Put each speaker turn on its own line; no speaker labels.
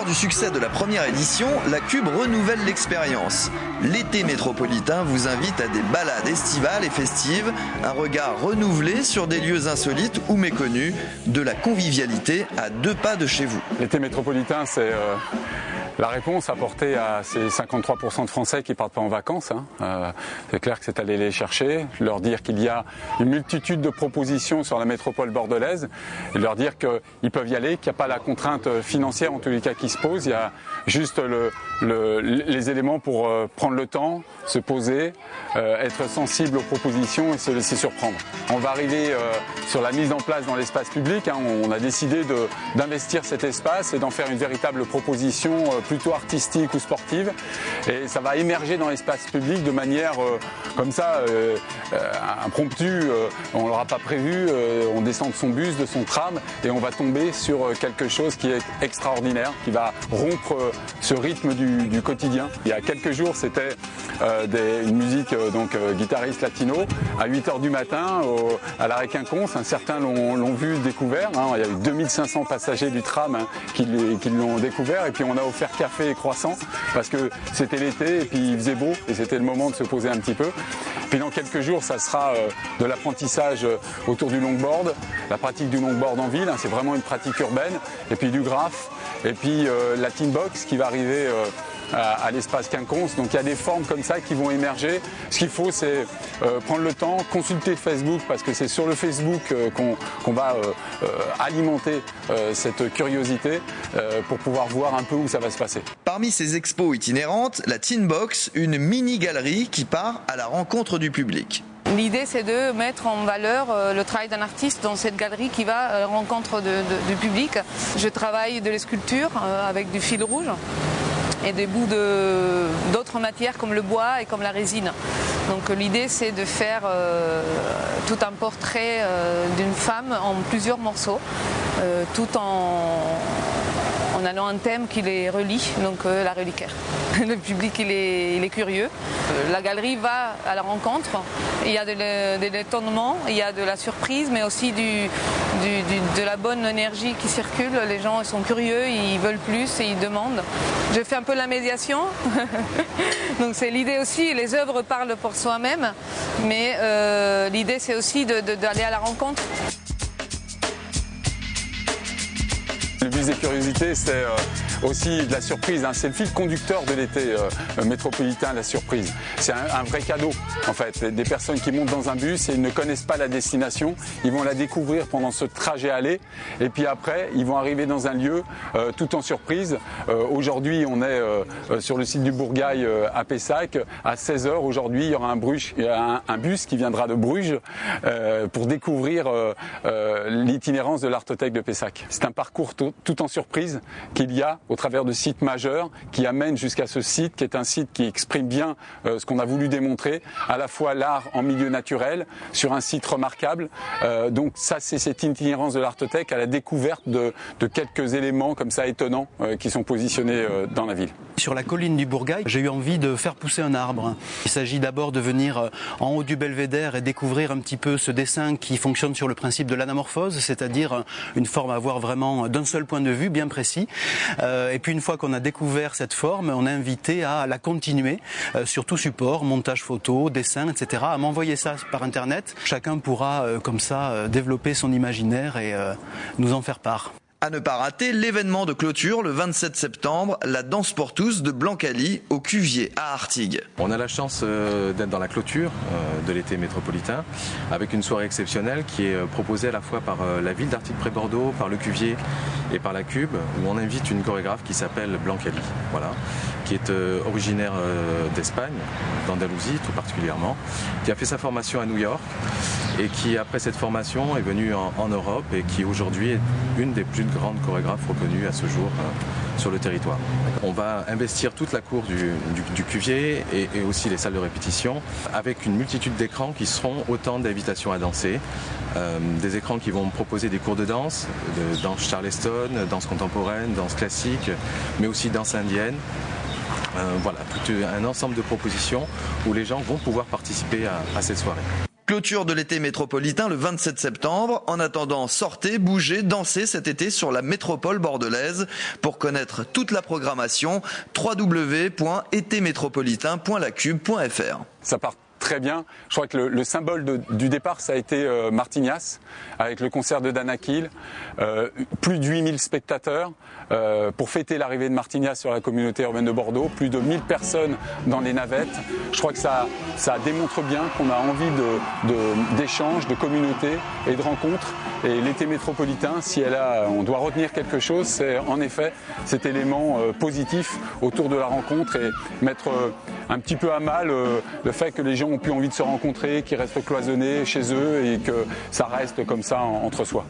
du succès de la première édition, la Cube renouvelle l'expérience. L'été métropolitain vous invite à des balades estivales et festives, un regard renouvelé sur des lieux insolites ou méconnus, de la convivialité à 2 pas de chez vous.
L'été métropolitain, c'est la réponse apportée à ces 53% de Français qui ne partent pas en vacances. C'est clair que c'est aller les chercher, leur dire qu'il y a une multitude de propositions sur la métropole bordelaise, et leur dire qu'ils peuvent y aller, qu'il n'y a pas la contrainte financière en tous les cas qui se pose, il y a juste les éléments pour prendre le temps, se poser, être sensible aux propositions et se laisser surprendre. On va arriver sur la mise en place dans l'espace public. On a décidé d'investir cet espace et d'en faire une véritable proposition plutôt artistique ou sportive. Et ça va émerger dans l'espace public de manière comme ça, impromptue. On ne l'aura pas prévu. On descend de son bus, de son tram et on va tomber sur quelque chose qui est extraordinaire, qui va rompre ce rythme du quotidien. Il y a quelques jours, c'était une musique guitariste latino à 8h du matin à l'arrêt Quinconce. Certains l'ont vu, découvert. Il y a eu 2500 passagers du tram qui l'ont découvert, et puis on a offert café et croissants parce que c'était l'été et puis il faisait beau et c'était le moment de se poser un petit peu. Puis dans quelques jours, ça sera de l'apprentissage autour du longboard, la pratique du longboard en ville, c'est vraiment une pratique urbaine, et puis du graphe, et puis la teen box qui va arriver à l'espace Quinconce. Donc il y a des formes comme ça qui vont émerger. Ce qu'il faut, c'est prendre le temps, consulter Facebook, parce que c'est sur le Facebook qu'on va alimenter cette curiosité pour pouvoir voir un peu où ça va se passer.
Parmi ces expos itinérantes, la Teen Box, une mini-galerie qui part à la rencontre du public.
L'idée, c'est de mettre en valeur le travail d'un artiste dans cette galerie qui va à la rencontre du public. Je travaille de la sculpture avec du fil rouge et des bouts d'autres matières comme le bois et comme la résine. Donc l'idée, c'est de faire tout un portrait d'une femme en plusieurs morceaux, tout en allant un thème qui les relie, donc la reliquaire. Le public, il est curieux. La galerie va à la rencontre. Il y a de l'étonnement, il y a de la surprise, mais aussi de la bonne énergie qui circule. Les gens, ils sont curieux, ils veulent plus et ils demandent. Je fais un peu la médiation. Donc c'est l'idée aussi, les œuvres parlent pour soi-même, mais l'idée, c'est aussi d'aller à la rencontre.
Le bus des curiosités, c'est aussi de la surprise. C'est le fil conducteur de l'été métropolitain, la surprise. C'est un vrai cadeau, en fait. Des personnes qui montent dans un bus et ils ne connaissent pas la destination, ils vont la découvrir pendant ce trajet aller. Et puis après, ils vont arriver dans un lieu tout en surprise. Aujourd'hui, on est sur le site du Bourgail à Pessac. À 16h, aujourd'hui, il y aura un bus qui viendra de Bruges pour découvrir l'itinérance de l'Artothèque de Pessac. C'est un parcours tout en surprise qu'il y a au travers de sites majeurs qui amènent jusqu'à ce site qui est un site qui exprime bien ce qu'on a voulu démontrer, à la fois l'art en milieu naturel sur un site remarquable. Donc ça, c'est cette itinérance de l'Artothèque à la découverte de quelques éléments comme ça étonnants qui sont positionnés dans la ville.
Sur la colline du Bourgail, j'ai eu envie de faire pousser un arbre. Il s'agit d'abord de venir en haut du belvédère et découvrir un petit peu ce dessin qui fonctionne sur le principe de l'anamorphose, c'est-à-dire une forme à voir vraiment d'un seul point de vue bien précis. Et puis une fois qu'on a découvert cette forme, on est invité à la continuer sur tout support, montage photo, dessin, etc. à m'envoyer ça par internet. Chacun pourra comme ça développer son imaginaire et nous en faire part.
À ne pas rater l'événement de clôture le 27 septembre, la danse pour tous de Blancali au Cuvier à Artigues.
On a la chance d'être dans la clôture de l'été métropolitain avec une soirée exceptionnelle qui est proposée à la fois par la ville d'Artigues-Près-Bordeaux, par le Cuvier et par la Cube, où on invite une chorégraphe qui s'appelle Blancali, voilà, qui est originaire d'Espagne, d'Andalousie tout particulièrement, qui a fait sa formation à New York et qui après cette formation est venue en Europe et qui aujourd'hui est une des plus grandes chorégraphes reconnues à ce jour sur le territoire. On va investir toute la cour du Cuvier et aussi les salles de répétition avec une multitude d'écrans qui seront autant d'invitations à danser. Des écrans qui vont proposer des cours de danse charleston, danse contemporaine, danse classique, mais aussi danse indienne. Voilà, tout un ensemble de propositions où les gens vont pouvoir participer à cette soirée.
Clôture de l'été métropolitain le 27 septembre. En attendant, sortez, bougez, dansez cet été sur la métropole bordelaise. Pour connaître toute la programmation, www.etémétropolitain.lacube.fr.
Ça part très bien. Je crois que le symbole du départ, ça a été Martignas, avec le concert de Danakil. Plus de 8000 spectateurs pour fêter l'arrivée de Martignas sur la communauté urbaine de Bordeaux. Plus de 1000 personnes dans les navettes. Je crois que ça démontre bien qu'on a envie d'échanges, de communauté et de rencontres. Et l'été métropolitain, si on doit retenir quelque chose, c'est en effet cet élément positif autour de la rencontre et mettre un petit peu à mal le fait que les gens ont plus envie de se rencontrer, qu'ils restent cloisonnés chez eux et que ça reste comme ça entre soi.